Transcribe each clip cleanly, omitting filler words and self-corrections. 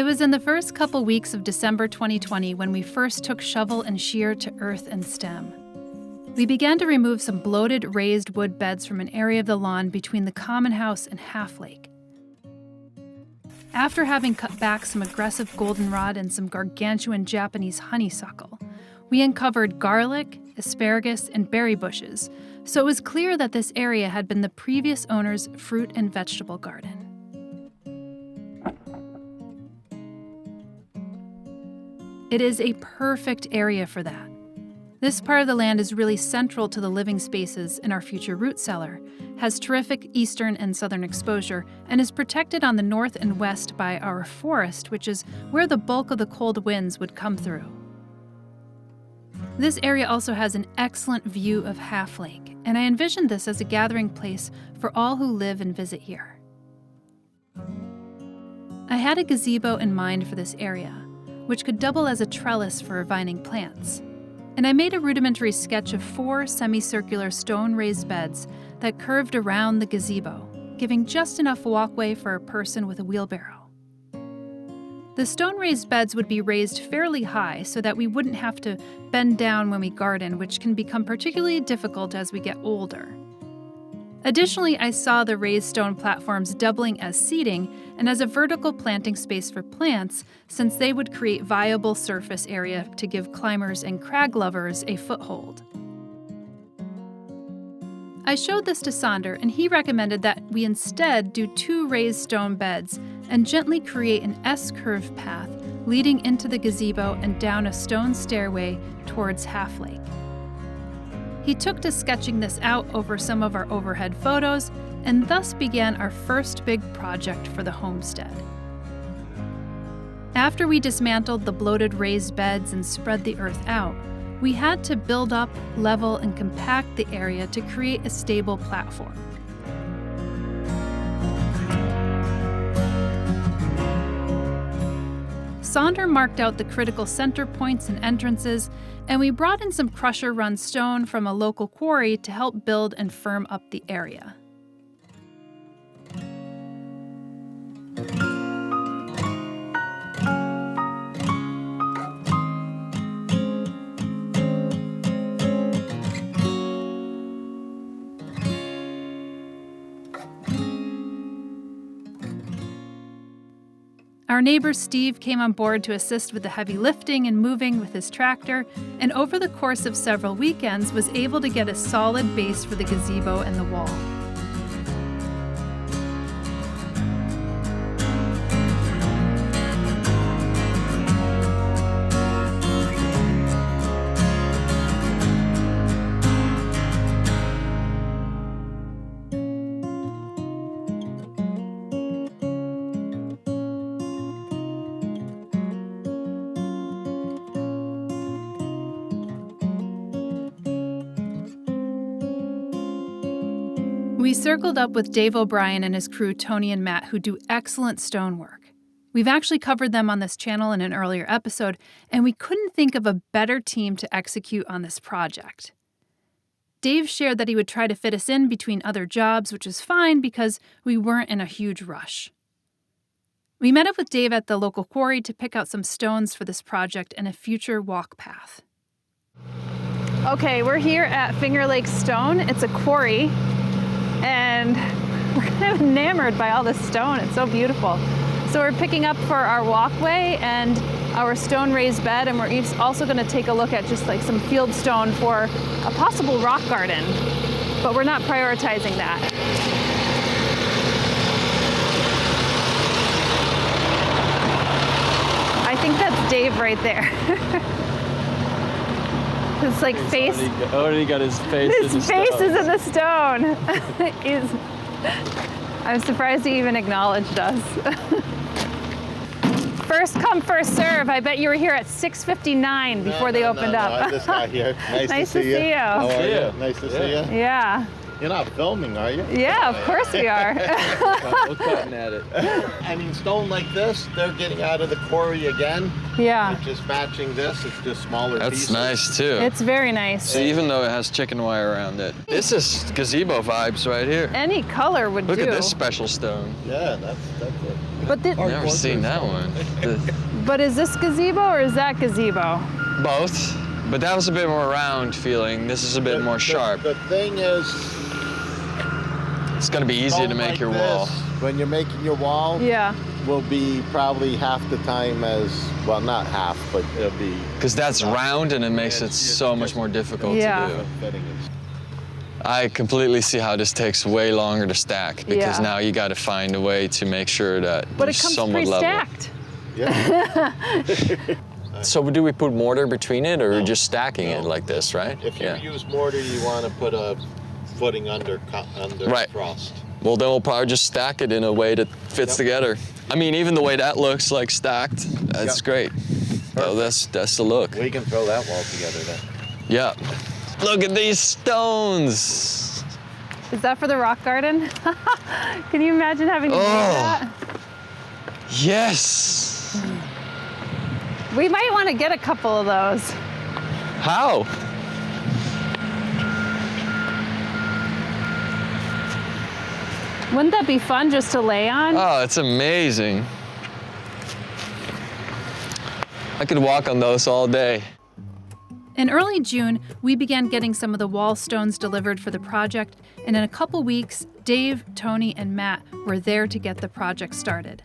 It was in the first couple weeks of December 2020 when we first took shovel and shear to earth and stem. We began to remove some bloated raised wood beds from an area of the lawn between the common house and Half Lake. After having cut back some aggressive goldenrod and some gargantuan Japanese honeysuckle, we uncovered garlic, asparagus, and berry bushes, so it was clear that this area had been the previous owner's fruit and vegetable garden. It is a perfect area for that. This part of the land is really central to the living spaces in our future root cellar, has terrific eastern and southern exposure, and is protected on the north and west by our forest, which is where the bulk of the cold winds would come through. This area also has an excellent view of Half Lake, and I envisioned this as a gathering place for all who live and visit here. I had a gazebo in mind for this area, which could double as a trellis for vining plants. And I made a rudimentary sketch of 4 semicircular stone-raised beds that curved around the gazebo, giving just enough walkway for a person with a wheelbarrow. The stone-raised beds would be raised fairly high so that we wouldn't have to bend down when we garden, which can become particularly difficult as we get older. Additionally, I saw the raised stone platforms doubling as seating and as a vertical planting space for plants, since they would create viable surface area to give climbers and crag lovers a foothold. I showed this to Sonder, and he recommended that we instead do 2 raised stone beds and gently create an S-curve path leading into the gazebo and down a stone stairway towards Half Lake. He took to sketching this out over some of our overhead photos, and thus began our first big project for the homestead. After we dismantled the bloated raised beds and spread the earth out, we had to build up, level, and compact the area to create a stable platform. Sonder marked out the critical center points and entrances, and we brought in some crusher-run stone from a local quarry to help build and firm up the area. Our neighbor Steve came on board to assist with the heavy lifting and moving with his tractor, and over the course of several weekends was able to get a solid base for the gazebo and the wall. We circled up with Dave O'Brien and his crew, Tony and Matt, who do excellent stonework. We've actually covered them on this channel in an earlier episode, and we couldn't think of a better team to execute on this project. Dave shared that he would try to fit us in between other jobs, which is fine because we weren't in a huge rush. We met up with Dave at the local quarry to pick out some stones for this project and a future walk path. Okay, we're here at Finger Lake Stone. It's a quarry, and we're kind of enamored by all this stone. It's so beautiful. So we're picking up for our walkway and our stone raised bed, and we're also going to take a look at just like some field stone for a possible rock garden, but we're not prioritizing that. I think that's Dave right there. His like face. Already got his face. His face is in the stone. I'm surprised he even acknowledged us. First come, first serve. I bet you were here at 6:59 before they opened up. I just got here. Nice to see you. How are you? Nice to see you. Yeah. You're not filming, are you? Yeah, of course we are. We're cutting at it. I mean, stone like this, they're getting out of the quarry again. Yeah. It's just matching this. It's just smaller pieces. That's nice too. It's very nice. See, even though it has chicken wire around it. This is gazebo vibes right here. Any color would do. Look at this special stone. Yeah, that's it. But I've never seen that one. But is this gazebo or is that gazebo? Both, but that was a bit more round feeling. This is a bit more sharp. The thing is, It's gonna be easier to make your wall. When you're making your wall, Yeah. will be probably half the time as, well, not half, but it'll be. Because that's round and it makes it so much more difficult Yeah. to do. I completely see how this takes way longer to stack because Yeah. now you got to find a way to make sure that But it you're comes somewhat level. pre-stacked. Yeah. So do we put mortar between it or No. just stacking it No. like this, right? If you use mortar, you want to put a footing under Right. frost. Well, then we'll probably just stack it in a way that fits together. I mean, even the way that looks like stacked, that's Yep. great. So that's the look. We can throw that wall together then. Yeah. Look at these stones. Is that for the rock garden? Can you imagine having to do that? Yes. We might want to get a couple of those. How? Wouldn't that be fun just to lay on? Oh, it's amazing. I could walk on those all day. In early June, we began getting some of the wall stones delivered for the project, and in a couple weeks, Dave, Tony, and Matt were there to get the project started.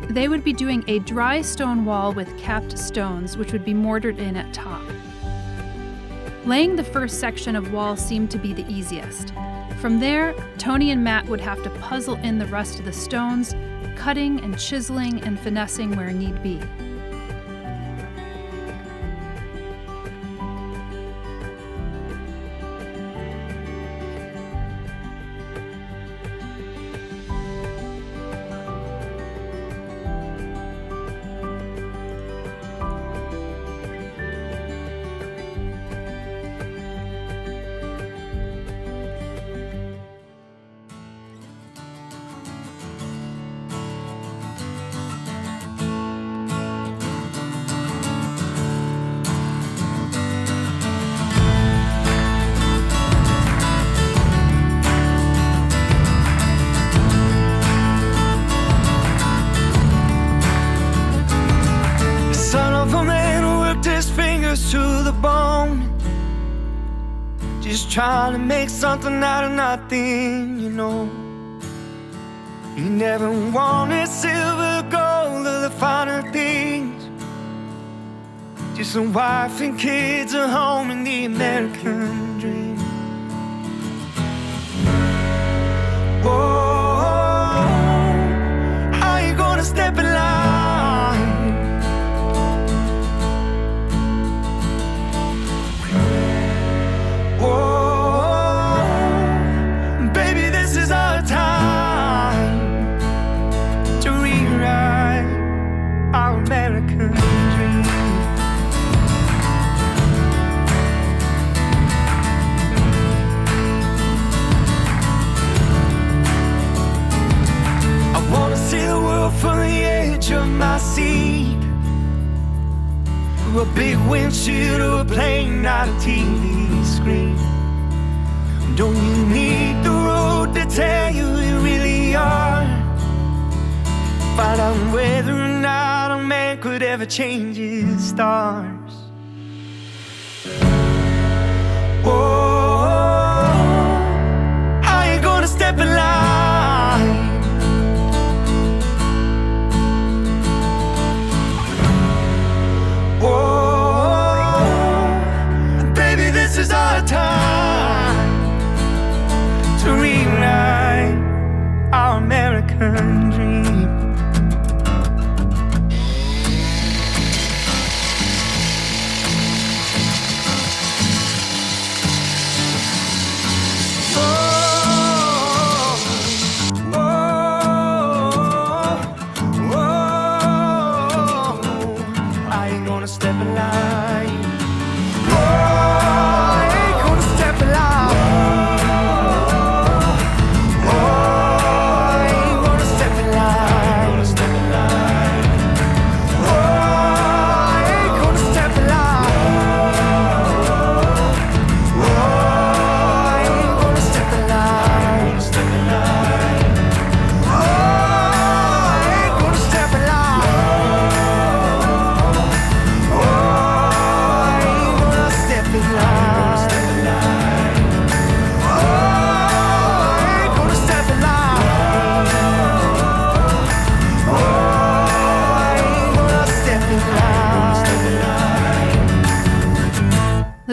They would be doing a dry stone wall with capped stones, which would be mortared in at top. Laying the first section of wall seemed to be the easiest. From there, Tony and Matt would have to puzzle in the rest of the stones, cutting and chiseling and finessing where need be. To the bone, just trying to make something out of nothing, you know. He never wanted silver, gold, or the finer things. Just a wife and kids, a home, and the American dream. Whoa, how you gonna step in line? Whoa, baby, this is our time to rewrite our American dream. I wanna see the world from the edge of my seat, through a big windshield or a plane, not a TV screen. Don't you need the road to tell you who you really are? Find out whether or not a man could ever change his stars. Whoa, how you gonna step in line? Whoa, baby, this is our time to rewrite our American dream.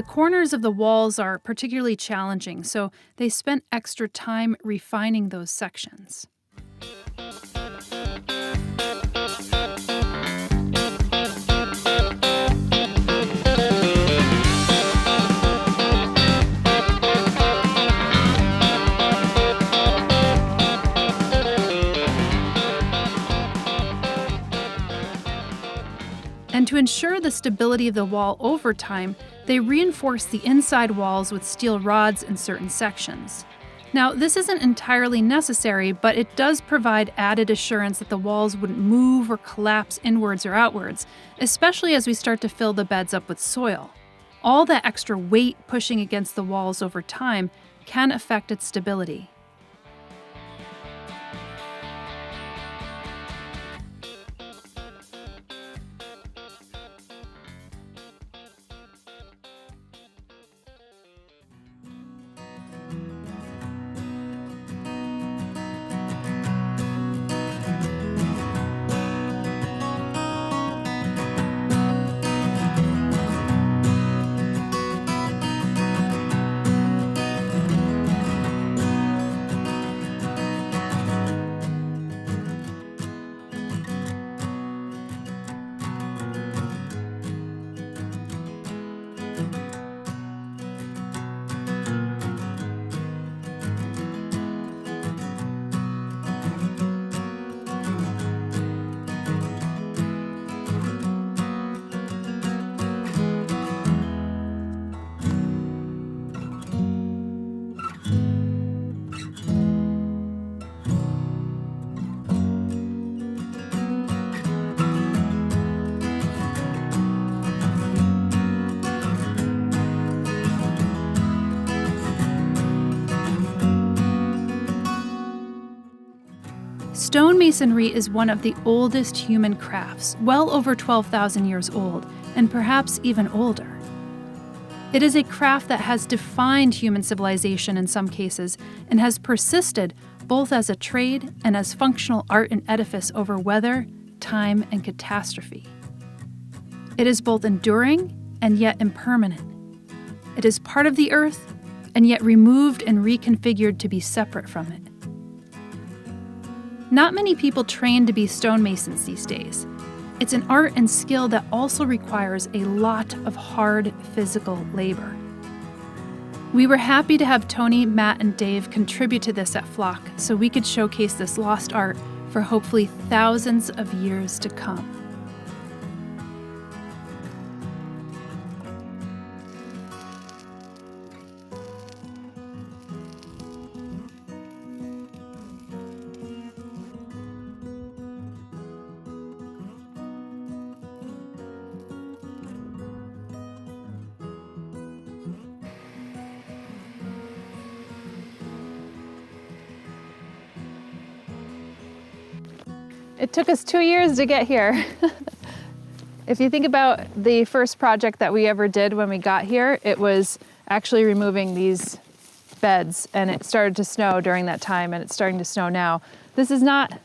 corners of the walls are particularly challenging, so they spent extra time refining those sections. And to ensure the stability of the wall over time, they reinforced the inside walls with steel rods in certain sections. Now, this isn't entirely necessary, but it does provide added assurance that the walls wouldn't move or collapse inwards or outwards, especially as we start to fill the beds up with soil. All that extra weight pushing against the walls over time can affect its stability. Stonemasonry is one of the oldest human crafts, well over 12,000 years old, and perhaps even older. It is a craft that has defined human civilization in some cases and has persisted both as a trade and as functional art and edifice over weather, time, and catastrophe. It is both enduring and yet impermanent. It is part of the earth and yet removed and reconfigured to be separate from it. Not many people train to be stonemasons these days. It's an art and skill that also requires a lot of hard physical labor. We were happy to have Tony, Matt, and Dave contribute to this at Flock so we could showcase this lost art for hopefully thousands of years to come. It took us 2 years to get here. If you think about the first project that we ever did when we got here, it was actually removing these beds, and it started to snow during that time, and it's starting to snow now. This is not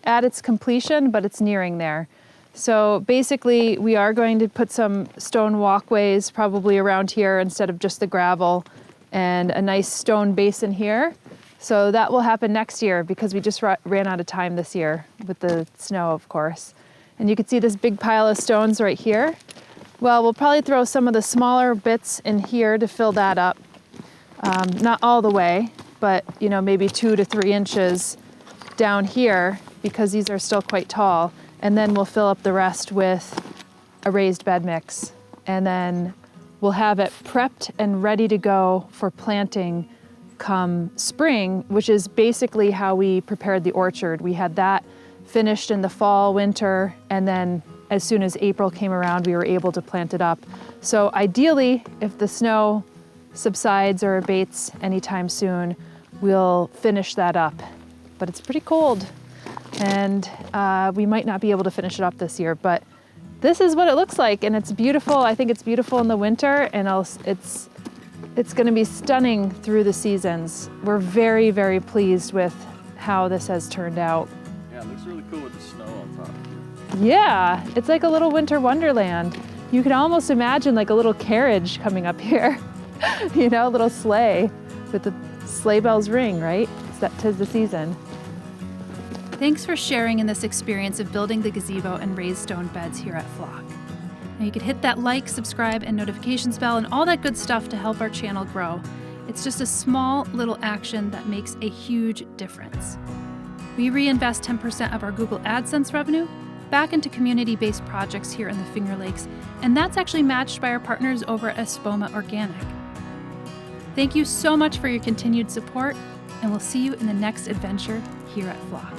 at its completion, but it's nearing there. So basically, we are going to put some stone walkways probably around here instead of just the gravel, and a nice stone basin here. So that will happen next year because we just ran out of time this year with the snow, of course. And you can see this big pile of stones right here. Well, we'll probably throw some of the smaller bits in here to fill that up. Not all the way, but maybe 2 to 3 inches down here because these are still quite tall. And then we'll fill up the rest with a raised bed mix. And then we'll have it prepped and ready to go for planting come spring, which is basically how we prepared the orchard. We had that finished in the fall, winter, and then as soon as April came around, we were able to plant it up. So ideally, if the snow subsides or abates anytime soon, we'll finish that up. But it's pretty cold, and we might not be able to finish it up this year, but this is what it looks like, and it's beautiful. I think it's beautiful in the winter, and it's going to be stunning through the seasons. We're very, very pleased with how this has turned out. Yeah, it looks really cool with the snow on top. Yeah, it's like a little winter wonderland. You can almost imagine like a little carriage coming up here, you know, a little sleigh with the sleigh bells ring, right? That 'tis the season. Thanks for sharing in this experience of building the gazebo and raised stone beds here at Flock. Now you could hit that like, subscribe, and notifications bell and all that good stuff to help our channel grow. It's just a small little action that makes a huge difference. We reinvest 10% of our Google AdSense revenue back into community-based projects here in the Finger Lakes, and that's actually matched by our partners over at Espoma Organic. Thank you so much for your continued support, and we'll see you in the next adventure here at Flock.